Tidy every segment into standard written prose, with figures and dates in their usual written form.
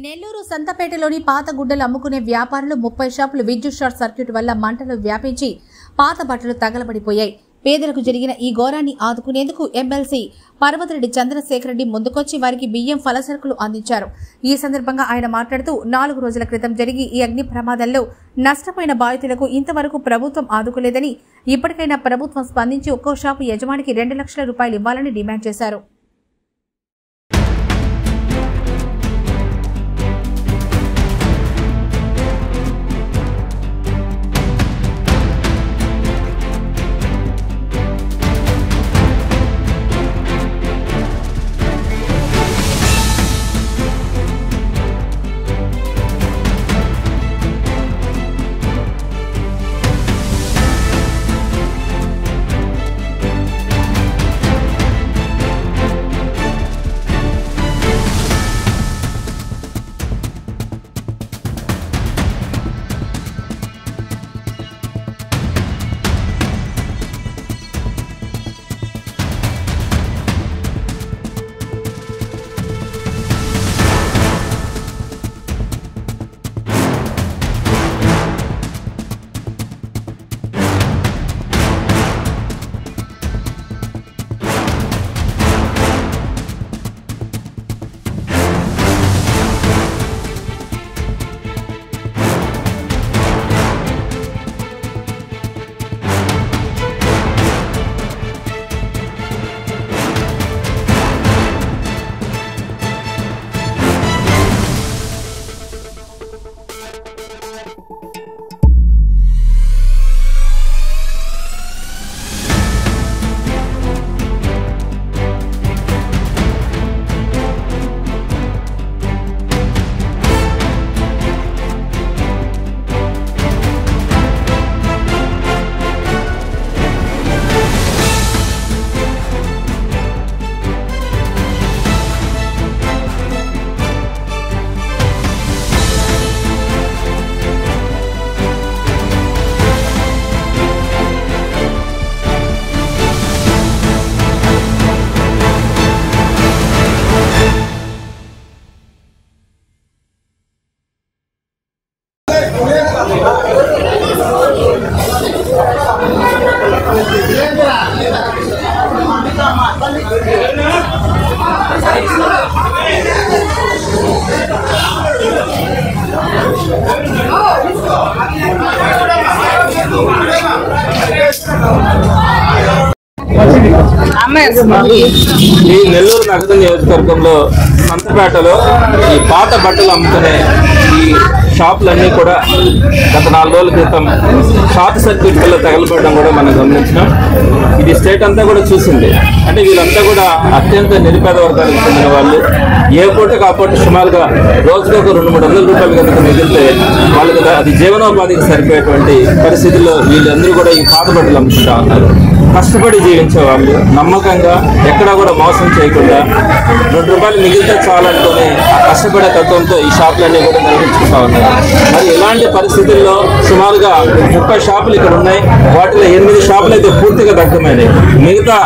నెల్లూరు సంతపేటలోని పాత గుడ్డలు అమ్ముకునే వ్యాపారులు 30 షాపులు విద్యుత్ షార్ట్ సర్క్యూట్ వల్ల మంటలు వ్యాపించి పాత బట్టలు తగలబడిపోయాయి. పేదలకు జరిగిన ఈ ఘోరాన్ని ఆదుకునేందుకు ఎమ్మెల్సీ పర్వతరెడ్డి చంద్రశేఖర్ రెడ్డి ముందుకొచ్చి వారికి బియ్యం ఫలసరుకులు అందించారు. ఈ సందర్భంగా ఆయన మాట్లాడుతూ 4 రోజుల క్రితం జరిగి ఈ అగ్ని ప్రమాదంలో నష్టపోయిన బాధితులకు ఇంతవరకు ప్రభుత్వం ఆదుకోలేదని, ఇప్పటికైనా ప్రభుత్వం స్పందించి ఒక్కో షాపు యజమానికి 2 లక్షల రూపాయలు ఇవ్వాలని డిమాండ్ చేశారు. ఈ నెల్లూరు నగర నియోజకవర్గంలో సంతపేటలో ఈ పాత బట్టలు అమ్ముకునే ఈ షాపులన్నీ కూడా గత 4 రోజుల క్రితం షార్ట్ సర్క్యూట్ వల్ల తగలబడడం కూడా మనం గమనించినాం. ఇది స్టేట్ అంతా కూడా చూసింది. అంటే వీళ్ళంతా కూడా అత్యంత నిరుపేద వర్గానికి చెందిన వాళ్ళు. ఏ పూటకు ఆ పూట సుమారుగా రోజుకు ఒక 200-300 రూపాయలు కనుక మిగిలితే వాళ్ళకి అది జీవనోపాధికి సరిపోయేటువంటి పరిస్థితుల్లో వీళ్ళందరూ కూడా ఈ పాత బట్టలు అమ్ముకుంటా ఉన్నారు. కష్టపడి జీవించే వాళ్ళు నమ్మకంగా ఎక్కడా కూడా మోసం చేయకుండా 2 రూపాయలు మిగిలితే చాలనుకుని ఆ కష్టపడే తత్వంతో ఈ షాపులన్నీ కూడా నిర్వహించుకుంటా ఉన్నారు. మరి ఇలాంటి పరిస్థితుల్లో సుమారుగా 30 షాపులు ఇక్కడ ఉన్నాయి. వాటిలో 8 షాపులు అయితే పూర్తిగా దగ్ధమైనాయి. మిగతా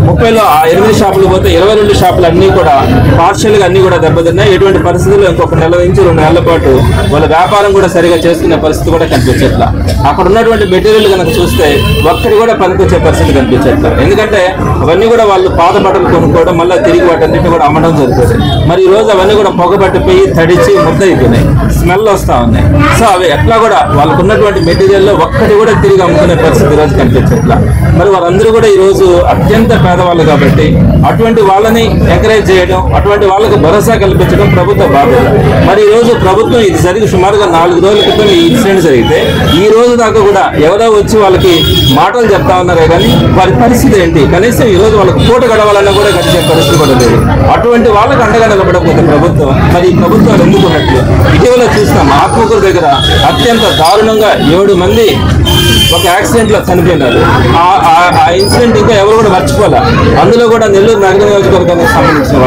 30లో ఆ 8 షాపులు పోతే 22 షాపులు అన్నీ కూడా పార్షియల్గా అన్నీ కూడా దెబ్బతిన్నాయి. ఎటువంటి పరిస్థితుల్లో ఇంకొక నెల నుంచి 2 నెలల పాటు వాళ్ళ వ్యాపారం కూడా సరిగా చేసుకునే పరిస్థితి కూడా కనిపించట్లా. అక్కడ ఉన్నటువంటి మెటీరియల్ కనుక చూస్తే ఒక్కటి కూడా పనికొచ్చే పరిస్థితి కనిపించట్లేదు. ఎందుకంటే అవన్నీ కూడా వాళ్ళు పాత బట్టలు కొనుక్కోవడం, మళ్ళీ తిరిగి వాటన్నిటిని కూడా అమ్మడం జరుగుతుంది. మరి ఈ రోజు అవన్నీ కూడా పొగబట్టిపోయి తడిచి ముద్దయిపోయినాయి, స్మెల్ వస్తూ ఉన్నాయి. సో అవి ఎట్లా కూడా వాళ్ళకు ఉన్నటువంటి మెటీరియల్లో ఒక్కటి కూడా తిరిగి అమ్ముకునే పరిస్థితి ఈరోజు కనిపించట్లా. మరి వారందరూ కూడా ఈరోజు అత్యంత పేదవాళ్ళు కాబట్టి అటువంటి వాళ్ళని ఎంకరేజ్ చేయడం, అటువంటి వాళ్ళకు భరోసా కల్పించడం ప్రభుత్వ బాధ్యత. మరి ఈరోజు ప్రభుత్వం ఇది జరిగి సుమారుగా 4 రోజుల క్రితం ఈ ఇన్సిడెంట్ జరిగితే ఈ రోజు దాకా కూడా ఎవరో వచ్చి వాళ్ళకి మాటలు చెప్తా ఉన్నారే కానీ వారి పరిస్థితి ఏంటి? కనీసం ఈ రోజు వాళ్ళకి పూట గడవాలన్నా కూడా గడిచే పరిస్థితి కూడా లేదు. అటువంటి వాళ్ళకు అండగా నిలబడకపోతే ప్రభుత్వం, మరి ఈ ప్రభుత్వం ఎందుకున్నట్లు? ఇటీవల చూసిన ఆత్మకూరు దగ్గర అత్యంత దారుణంగా 7 మంది ఒక యాక్సిడెంట్ లో చనిపోయినారు. ఆ ఇన్సిడెంట్ ఇంకా ఎవరు కూడా మర్చిపోలే. అందులో కూడా నెల్లూరు నగర నియోజకవర్గానికి సంబంధించిన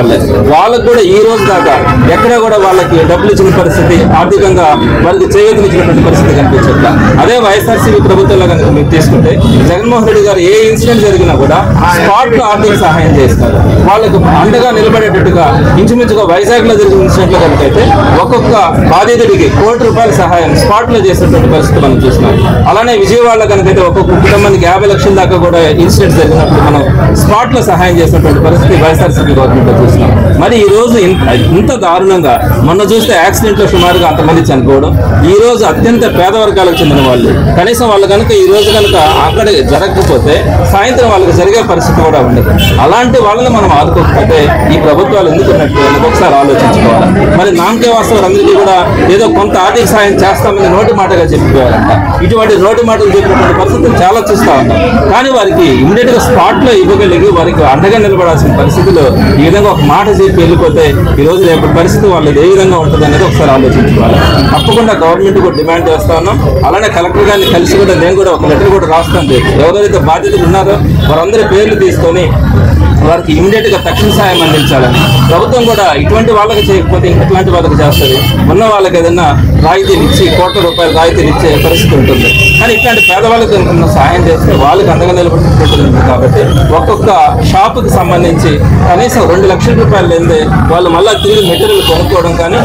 వాళ్ళకు కూడా ఈ రోజు దాకా ఎక్కడ కూడా వాళ్ళకి డబ్బులు ఇచ్చిన పరిస్థితి, ఆర్థికంగా వాళ్ళకి చేయూతనిచ్చినటువంటి పరిస్థితి కనిపించట్లా. అదే వైఎస్ఆర్సీపీ ప్రభుత్వంలో కనుక మీరు తీసుకుంటే జగన్మోహన్ రెడ్డి గారు ఏ ఇన్సిడెంట్ జరిగినా కూడా స్పాట్ లో ఆర్థిక సహాయం చేస్తారు. వాళ్ళకు అండగా నిలబడేటట్టుగా ఇంచుమించుగా వైజాగ్ లో జరిగిన ఇన్సిడెంట్ లో కనుకైతే ఒక్కొక్క బాధితుడికి ₹1,00,00,000 సహాయం స్పాట్ లో చేసినటువంటి పరిస్థితి మనం చూస్తున్నాం. అలానే విజయవాడలో కనుకైతే ఒక్కొక్క కుటుంబానికి 50 లక్షల దాకా కూడా ఇన్సిడెంట్స్ జరిగినప్పుడు మనం స్పాట్ లో సహాయం చేసినటువంటి పరిస్థితి వైఎస్ఆర్సీపీ గవర్నమెంట్ లో చూస్తున్నాం. మరి ఈ రోజు ఇంత దారుణంగా మొన్న చూస్తే యాక్సిడెంట్ లో సుమారుగా అంతమంది చనిపోవడం, ఈ రోజు అత్యంత పేద వర్గాలకు చెందిన వాళ్ళు కనీసం వాళ్ళు కనుక ఈ రోజు కనుక అక్కడ జరగకపోతే సాయంత్రం వాళ్ళకి జరిగే పరిస్థితి కూడా ఉండదు. అలాంటి వాళ్ళని మనం ఆదుకోకపోతే ఈ ప్రభుత్వాలు ఎందుకు ఉన్నట్టు ఒకసారి ఆలోచించుకోవాలి. మరి నామకే వాస్తవులందరికీ కూడా ఏదో కొంత ఆర్థిక సాయం చేస్తామని నోటి మాటగా చెప్పిపోయారంట. ఇటువంటి నోటి మాటలు చెప్పినటువంటి పరిస్థితులు చాలా చూస్తా ఉన్నాం. కానీ వారికి ఇమ్మీడియట్ గా స్పాట్ లో ఇవ్వగలిగి వారికి అండగా నిలబడాల్సిన పరిస్థితులు ఈ విధంగా ఒక మాట చెప్పి వెళ్ళిపోతే ఈ రోజు రేపటి పరిస్థితి వాళ్ళది ఏ విధంగా ఉంటుంది అనేది ఒకసారి ఆలోచించుకోవాలి. తప్పకుండా గవర్నమెంట్ కూడా డిమాండ్ చేస్తా ఉన్నాం. అలానే కలెక్టర్ గారిని కలిసి కూడా నేను కూడా ఒక లెటర్ కూడా రాస్తాను. ఎవరైతే బాధ్యతలు ఉన్నారో వారందరి పేర్లు తీసుకొని వారికి ఇమీడియట్ గా తక్షణ సాయం అందించాలని, ప్రభుత్వం కూడా ఇటువంటి వాళ్ళకి చేయకపోతే ఇంకెట్లాంటి వాళ్ళకి చేస్తుంది. ఉన్న వాళ్ళకి ఏదైనా రాయితీలు ఇచ్చి ₹1,00,00,000 రాయితీలు ఇచ్చే పరిస్థితి ఉంటుంది. కానీ ఇట్లాంటి పేదవాళ్ళకి సహాయం చేస్తే వాళ్ళకి అండగా నిలబడుతుంటుంది. కాబట్టి ఒక్కొక్క షాపుకి సంబంధించి కనీసం ₹2,00,000 లేదే వాళ్ళు మళ్ళీ తిరిగి మెటీరియల్ కొనుక్కోవడం కానీ